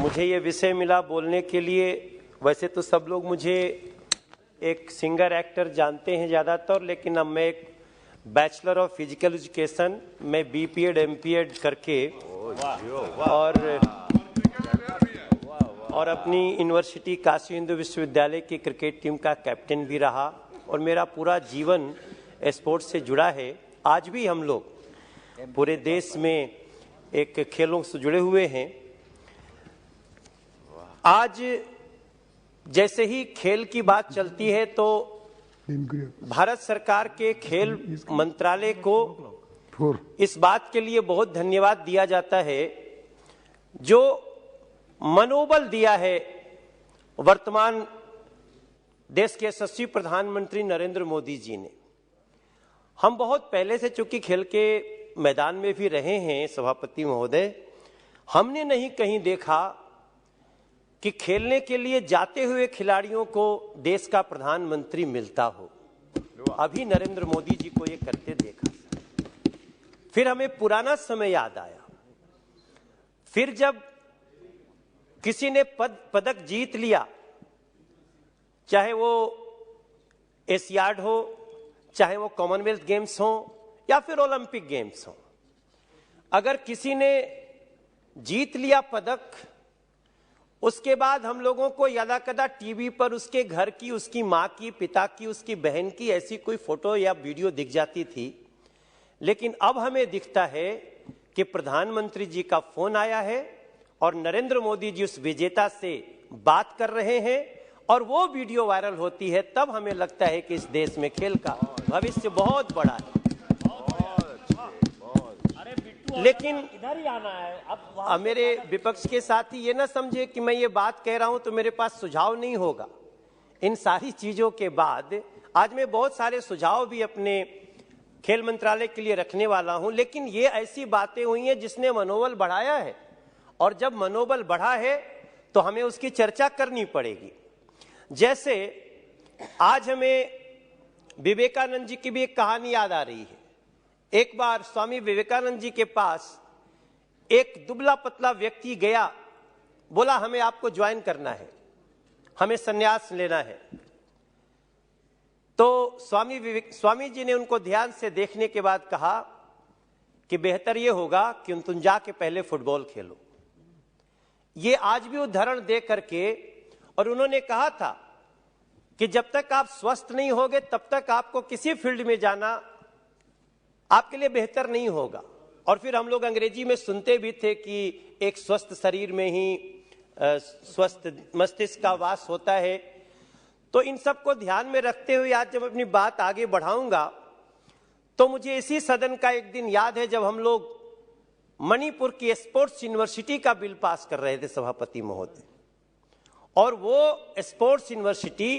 मुझे ये विषय मिला बोलने के लिए। वैसे तो सब लोग मुझे एक सिंगर एक्टर जानते हैं ज़्यादातर, लेकिन अब मैं एक बैचलर ऑफ फिजिकल एजुकेशन में बीपीएड एमपीएड करके और अपनी यूनिवर्सिटी काशी हिंदू विश्वविद्यालय की क्रिकेट टीम का कैप्टन भी रहा और मेरा पूरा जीवन स्पोर्ट्स से जुड़ा है। आज भी हम लोग पूरे देश में एक खेलों से जुड़े हुए हैं। आज जैसे ही खेल की बात चलती है तो भारत सरकार के खेल मंत्रालय को इस बात के लिए बहुत धन्यवाद दिया जाता है जो मनोबल दिया है वर्तमान देश के यशस्वी प्रधानमंत्री नरेंद्र मोदी जी ने। हम बहुत पहले से चूंकि खेल के मैदान में भी रहे हैं सभापति महोदय, हमने नहीं कहीं देखा कि खेलने के लिए जाते हुए खिलाड़ियों को देश का प्रधानमंत्री मिलता हो। अभी नरेंद्र मोदी जी को ये करते देखा। फिर हमें पुराना समय याद आया। फिर जब किसी ने पदक जीत लिया, चाहे वो एशियाड हो, चाहे वो कॉमनवेल्थ गेम्स हो या फिर ओलंपिक गेम्स हो, अगर किसी ने जीत लिया पदक, उसके बाद हम लोगों को यदाकदा टीवी पर उसके घर की, उसकी माँ की, पिता की, उसकी बहन की ऐसी कोई फोटो या वीडियो दिख जाती थी। लेकिन अब हमें दिखता है कि प्रधानमंत्री जी का फोन आया है और नरेंद्र मोदी जी उस विजेता से बात कर रहे हैं और वो वीडियो वायरल होती है। तब हमें लगता है कि इस देश में खेल का भविष्य बहुत बड़ा है। लेकिन इधर ही आना है। अब मेरे विपक्ष के साथी ये ना समझे कि मैं ये बात कह रहा हूं तो मेरे पास सुझाव नहीं होगा। इन सारी चीजों के बाद आज मैं बहुत सारे सुझाव भी अपने खेल मंत्रालय के लिए रखने वाला हूं, लेकिन ये ऐसी बातें हुई हैं जिसने मनोबल बढ़ाया है और जब मनोबल बढ़ा है तो हमें उसकी चर्चा करनी पड़ेगी। जैसे आज हमें विवेकानंद जी की भी एक कहानी याद आ रही है। एक बार स्वामी विवेकानंद जी के पास एक दुबला पतला व्यक्ति गया, बोला हमें आपको ज्वाइन करना है, हमें संन्यास लेना है। तो स्वामी जी ने उनको ध्यान से देखने के बाद कहा कि बेहतर यह होगा कि तुम जाके पहले फुटबॉल खेलो। ये आज भी उदाहरण दे करके, और उन्होंने कहा था कि जब तक आप स्वस्थ नहीं होगे तब तक आपको किसी फील्ड में जाना आपके लिए बेहतर नहीं होगा। और फिर हम लोग अंग्रेजी में सुनते भी थे कि एक स्वस्थ शरीर में ही स्वस्थ मस्तिष्क का वास होता है। तो इन सब को ध्यान में रखते हुए आज जब अपनी बात आगे बढ़ाऊंगा तो मुझे इसी सदन का एक दिन याद है जब हम लोग मणिपुर की स्पोर्ट्स यूनिवर्सिटी का बिल पास कर रहे थे सभापति महोदय। और वो स्पोर्ट्स यूनिवर्सिटी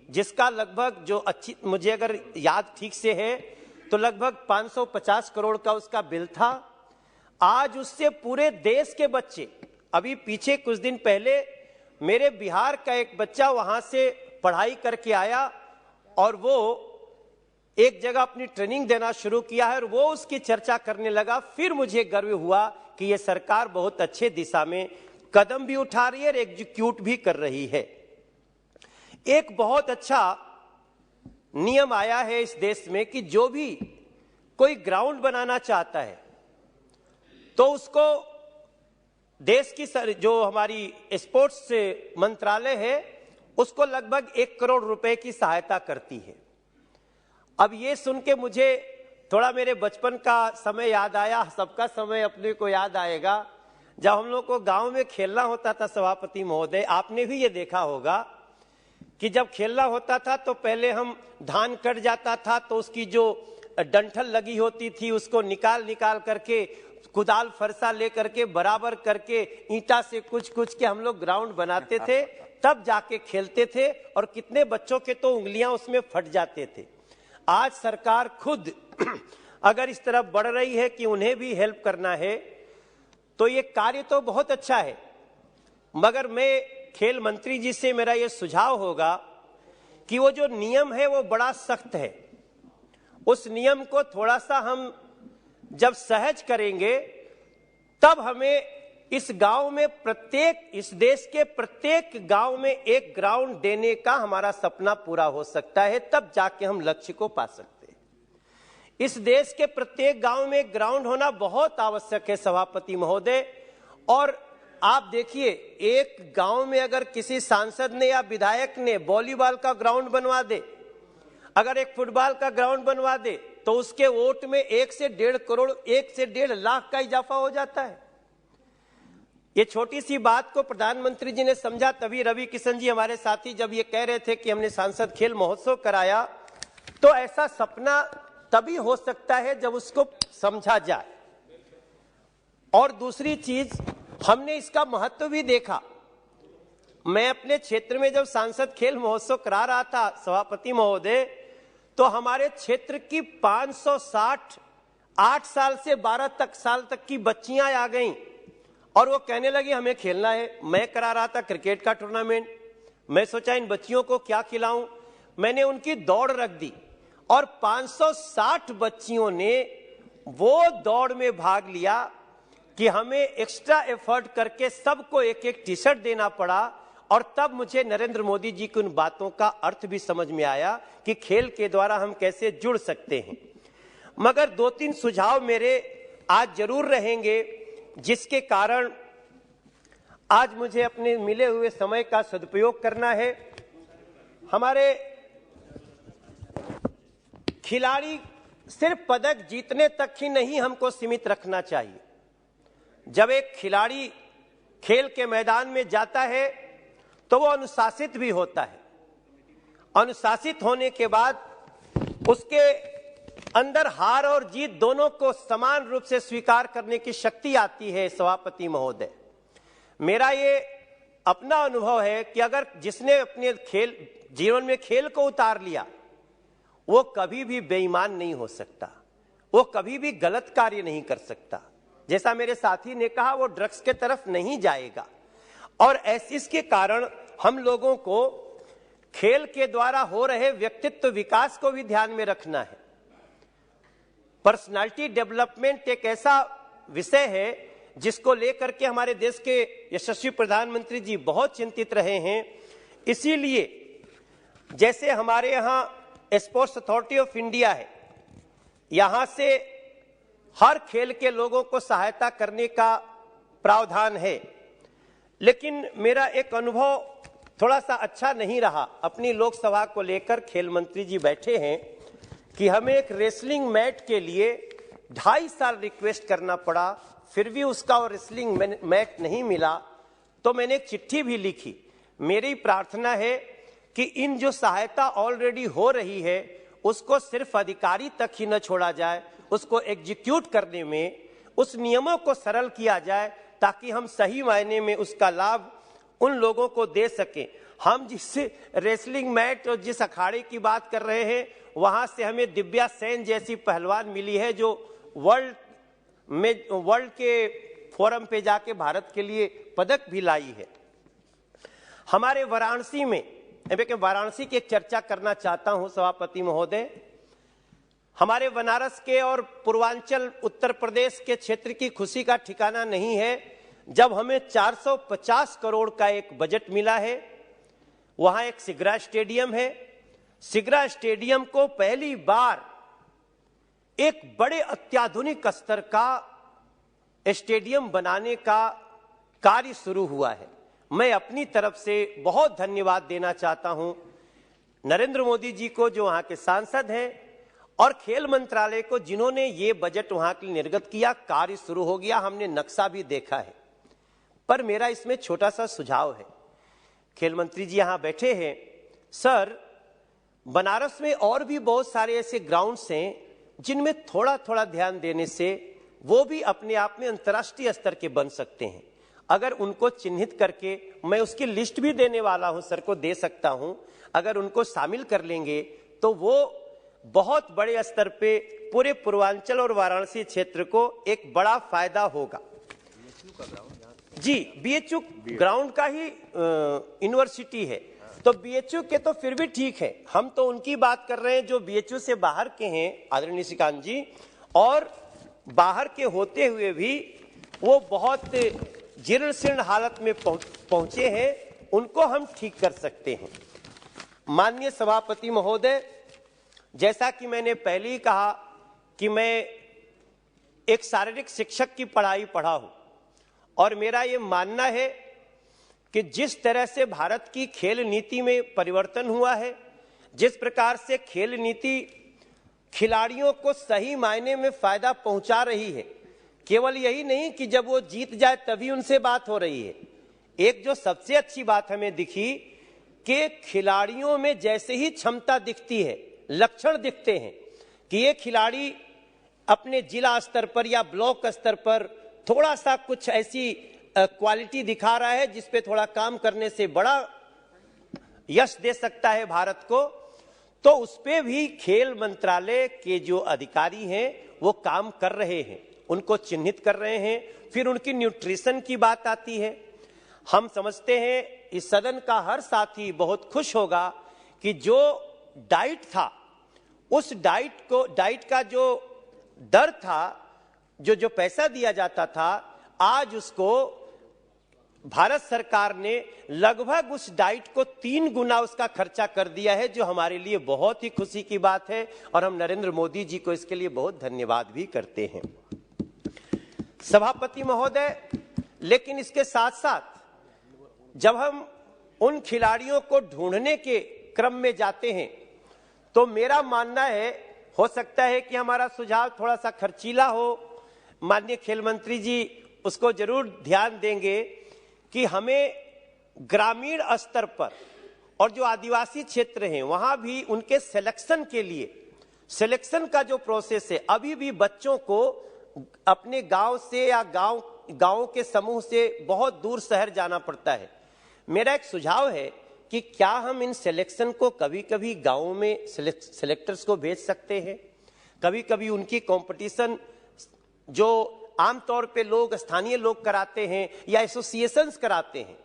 जिसका लगभग, जो अच्छी मुझे अगर याद ठीक से है तो लगभग 550 करोड़ का उसका बिल था। आज उससे पूरे देश के बच्चे, अभी पीछे कुछ दिन पहले मेरे बिहार का एक बच्चा वहां से पढ़ाई करके आया और वो एक जगह अपनी ट्रेनिंग देना शुरू किया है और वो उसकी चर्चा करने लगा। फिर मुझे गर्व हुआ कि ये सरकार बहुत अच्छे दिशा में कदम भी उठा रही है और एग्जीक्यूट भी कर रही है। एक बहुत अच्छा नियम आया है इस देश में कि जो भी कोई ग्राउंड बनाना चाहता है तो उसको देश की जो हमारी स्पोर्ट्स मंत्रालय है उसको लगभग 1 करोड़ रुपए की सहायता करती है। अब ये सुन के मुझे थोड़ा मेरे बचपन का समय याद आया। सबका समय अपने को याद आएगा जब हम लोग को गांव में खेलना होता था सभापति महोदय। आपने भी ये देखा होगा कि जब खेलना होता था तो पहले हम धान कट जाता था तो उसकी जो डंठल लगी होती थी उसको निकाल करके कुदाल फरसा ले करके बराबर करके ईंटा से कुछ के हम लोग ग्राउंड बनाते थे, तब जाके खेलते थे और कितने बच्चों के तो उंगलियां उसमें फट जाते थे। आज सरकार खुद अगर इस तरफ बढ़ रही है कि उन्हें भी हेल्प करना है तो ये कार्य तो बहुत अच्छा है, मगर मैं खेल मंत्री जी से मेरा यह सुझाव होगा कि वो जो नियम है वो बड़ा सख्त है। उस नियम को थोड़ा सा हम जब सहज करेंगे तब हमें इस गांव में इस देश के प्रत्येक गांव में एक ग्राउंड देने का हमारा सपना पूरा हो सकता है, तब जाके हम लक्ष्य को पा सकते हैं। इस देश के प्रत्येक गांव में एक ग्राउंड होना बहुत आवश्यक है सभापति महोदय। और आप देखिए, एक गांव में अगर किसी सांसद ने या विधायक ने वॉलीबॉल का ग्राउंड बनवा दे, अगर एक फुटबॉल का ग्राउंड बनवा दे, तो उसके वोट में 1 से 1.5 करोड़ 1 से 1.5 लाख का इजाफा हो जाता है। ये छोटी सी बात को प्रधानमंत्री जी ने समझा, तभी रवि किशन जी हमारे साथी जब ये कह रहे थे कि हमने सांसद खेल महोत्सव कराया, तो ऐसा सपना तभी हो सकता है जब उसको समझा जाए। और दूसरी चीज, हमने इसका महत्व भी देखा। मैं अपने क्षेत्र में जब सांसद खेल महोत्सव करा रहा था सभापति महोदय, तो हमारे क्षेत्र की 560 8 साल से 12 साल तक की बच्चियां आ गईं और वो कहने लगी हमें खेलना है। मैं करा रहा था क्रिकेट का टूर्नामेंट, मैं सोचा इन बच्चियों को क्या खिलाऊं, मैंने उनकी दौड़ रख दी और 560 बच्चियों ने वो दौड़ में भाग लिया कि हमें एक्स्ट्रा एफर्ट करके सबको एक एक टी शर्ट देना पड़ा। और तब मुझे नरेंद्र मोदी जी की उन बातों का अर्थ भी समझ में आया कि खेल के द्वारा हम कैसे जुड़ सकते हैं। मगर 2-3 सुझाव मेरे आज जरूर रहेंगे, जिसके कारण आज मुझे अपने मिले हुए समय का सदुपयोग करना है। हमारे खिलाड़ी सिर्फ पदक जीतने तक ही नहीं हमको सीमित रखना चाहिए। जब एक खिलाड़ी खेल के मैदान में जाता है तो वो अनुशासित भी होता है। अनुशासित होने के बाद उसके अंदर हार और जीत दोनों को समान रूप से स्वीकार करने की शक्ति आती है। सभापति महोदय, मेरा ये अपना अनुभव है कि अगर जिसने अपने जीवन में खेल को उतार लिया, वो कभी भी बेईमान नहीं हो सकता, वो कभी भी गलत कार्य नहीं कर सकता। जैसा मेरे साथी ने कहा, वो ड्रग्स के तरफ नहीं जाएगा। और इसके कारण हम लोगों को खेल के द्वारा हो रहे व्यक्तित्व विकास को भी ध्यान में रखना है। पर्सनालिटी डेवलपमेंट एक ऐसा विषय है जिसको लेकर के हमारे देश के यशस्वी प्रधानमंत्री जी बहुत चिंतित रहे हैं। इसीलिए जैसे हमारे यहाँ स्पोर्ट्स अथॉरिटी ऑफ इंडिया है, यहां से हर खेल के लोगों को सहायता करने का प्रावधान है। लेकिन मेरा एक अनुभव थोड़ा सा अच्छा नहीं रहा। अपनी लोकसभा को लेकर खेल मंत्री जी बैठे हैं कि हमें एक रेसलिंग मैट के लिए 2.5 साल रिक्वेस्ट करना पड़ा, फिर भी उसका वो रेसलिंग मैट नहीं मिला। तो मैंने एक चिट्ठी भी लिखी। मेरी प्रार्थना है कि इन जो सहायता ऑलरेडी हो रही है उसको सिर्फ अधिकारी तक ही न छोड़ा जाए, उसको एग्जीक्यूट करने में उस नियमों को सरल किया जाए ताकि हम सही मायने में उसका लाभ उन लोगों को दे सकें। हम जिस रेसलिंग मैट और जिस अखाड़े की बात कर रहे हैं, वहां से हमें दिव्या सेन जैसी पहलवान मिली है जो वर्ल्ड के फोरम पे जाके भारत के लिए पदक भी लाई है। हमारे वाराणसी में, वाराणसी की एक चर्चा करना चाहता हूं सभापति महोदय। हमारे बनारस के और पूर्वांचल उत्तर प्रदेश के क्षेत्र की खुशी का ठिकाना नहीं है जब हमें 450 करोड़ का एक बजट मिला है। वहां एक सिगरा स्टेडियम है। सिगरा स्टेडियम को पहली बार एक बड़े अत्याधुनिक स्तर का स्टेडियम बनाने का कार्य शुरू हुआ है। मैं अपनी तरफ से बहुत धन्यवाद देना चाहता हूं नरेंद्र मोदी जी को, जो वहां के सांसद हैं, और खेल मंत्रालय को, जिन्होंने ये बजट वहां के लिए निर्गत किया। कार्य शुरू हो गया, हमने नक्शा भी देखा है। पर मेरा इसमें छोटा सा सुझाव है। खेल मंत्री जी यहां बैठे हैं। सर, बनारस में और भी बहुत सारे ऐसे ग्राउंड्स हैं जिनमें थोड़ा थोड़ा ध्यान देने से वो भी अपने आप में अंतर्राष्ट्रीय स्तर के बन सकते हैं। अगर उनको चिन्हित करके, मैं उसकी लिस्ट भी देने वाला हूं, सर को दे सकता हूं, अगर उनको शामिल कर लेंगे तो वो बहुत बड़े स्तर पे पूरे पूर्वांचल और वाराणसी क्षेत्र को एक बड़ा फायदा होगा। जी, बीएचयू ग्राउंड का ही यूनिवर्सिटी है, तो बीएचयू के तो फिर भी ठीक है। हम तो उनकी बात कर रहे हैं जो बीएचयू से बाहर के हैं, आदरणीय श्रीकांत जी, और बाहर के होते हुए भी वो बहुत जीर्ण शीर्ण हालत में पहुंचे हैं, उनको हम ठीक कर सकते हैं। माननीय सभापति महोदय, जैसा कि मैंने पहले ही कहा कि मैं एक शारीरिक शिक्षक की पढ़ाई पढ़ा हूं और मेरा ये मानना है कि जिस तरह से भारत की खेल नीति में परिवर्तन हुआ है, जिस प्रकार से खेल नीति खिलाड़ियों को सही मायने में फायदा पहुंचा रही है, केवल यही नहीं कि जब वो जीत जाए तभी उनसे बात हो रही है। एक जो सबसे अच्छी बात हमें दिखी कि खिलाड़ियों में जैसे ही क्षमता दिखती है, लक्षण दिखते हैं कि ये खिलाड़ी अपने जिला स्तर पर या ब्लॉक स्तर पर थोड़ा सा कुछ ऐसी क्वालिटी दिखा रहा है जिस पे थोड़ा काम करने से बड़ा यश दे सकता है भारत को, तो उस पे भी खेल मंत्रालय के जो अधिकारी हैं वो काम कर रहे हैं, उनको चिन्हित कर रहे हैं। फिर उनकी न्यूट्रिशन की बात आती है। हम समझते हैं इस सदन का हर साथी बहुत खुश होगा कि जो डाइट था, उस डाइट का जो दर था, जो पैसा दिया जाता था, आज उसको भारत सरकार ने लगभग उस डाइट को 3 गुना उसका खर्चा कर दिया है, जो हमारे लिए बहुत ही खुशी की बात है और हम नरेंद्र मोदी जी को इसके लिए बहुत धन्यवाद भी करते हैं। सभापति महोदय, लेकिन इसके साथ साथ जब हम उन खिलाड़ियों को ढूंढने के क्रम में जाते हैं तो मेरा मानना है, हो सकता है कि हमारा सुझाव थोड़ा सा खर्चीला हो, माननीय खेल मंत्री जी उसको जरूर ध्यान देंगे कि हमें ग्रामीण स्तर पर और जो आदिवासी क्षेत्र हैं वहां भी उनके सिलेक्शन के लिए, सिलेक्शन का जो प्रोसेस है, अभी भी बच्चों को अपने गांव से या गांव के समूह से बहुत दूर शहर जाना पड़ता है। मेरा एक सुझाव है कि क्या हम इन सिलेक्शन को कभी कभी गांवों में सिलेक्टर्स को भेज सकते हैं, कभी कभी उनकी कंपटीशन जो आमतौर पे लोग, स्थानीय लोग कराते हैं या एसोसिएशंस कराते हैं।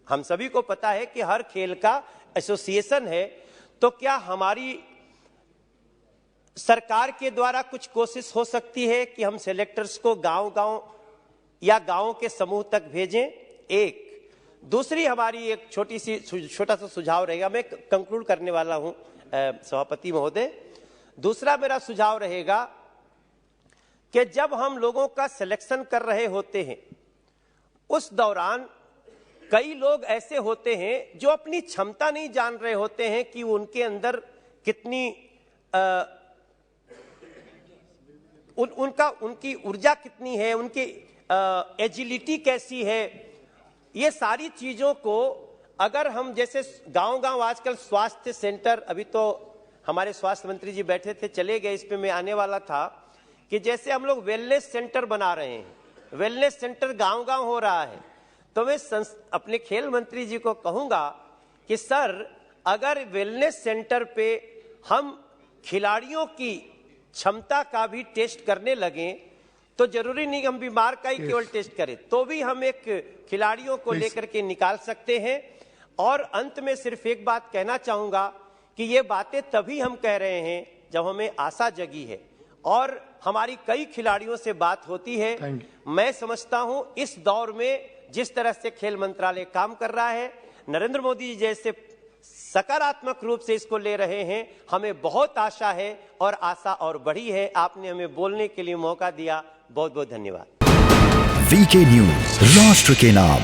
हम सभी को पता है कि हर खेल का एसोसिएशन है, तो क्या हमारी सरकार के द्वारा कुछ कोशिश हो सकती है कि हम सिलेक्टर्स को गांव-गांव या गांवों के समूह तक भेजें? एक दूसरी हमारी एक छोटा सा सुझाव रहेगा, मैं कंक्लूड करने वाला हूं सभापति महोदय। दूसरा मेरा सुझाव रहेगा कि जब हम लोगों का सिलेक्शन कर रहे होते हैं, उस दौरान कई लोग ऐसे होते हैं जो अपनी क्षमता नहीं जान रहे होते हैं कि उनके अंदर कितनी उनकी ऊर्जा कितनी है, उनकी एजिलिटी कैसी है। ये सारी चीजों को अगर हम, जैसे गांव-गांव आजकल स्वास्थ्य सेंटर, अभी तो हमारे स्वास्थ्य मंत्री जी बैठे थे, चले गए, इस पे मैं आने वाला था कि जैसे हम लोग वेलनेस सेंटर बना रहे हैं, वेलनेस सेंटर गांव-गांव हो रहा है, तो मैं अपने खेल मंत्री जी को कहूंगा कि सर, अगर वेलनेस सेंटर पे हम खिलाड़ियों की क्षमता का भी टेस्ट करने लगे तो जरूरी नहीं हम बीमार का ही केवल टेस्ट करें, तो भी हम एक खिलाड़ियों को लेकर के निकाल सकते हैं। और अंत में सिर्फ एक बात कहना चाहूंगा कि ये बातें तभी हम कह रहे हैं जब हमें आशा जगी है और हमारी कई खिलाड़ियों से बात होती है। मैं समझता हूं इस दौर में जिस तरह से खेल मंत्रालय काम कर रहा है, नरेंद्र मोदी जी जैसे सकारात्मक रूप से इसको ले रहे हैं, हमें बहुत आशा है और आशा और बढ़ी है। आपने हमें बोलने के लिए मौका दिया, बहुत बहुत धन्यवाद। वीके न्यूज, राष्ट्र के नाम।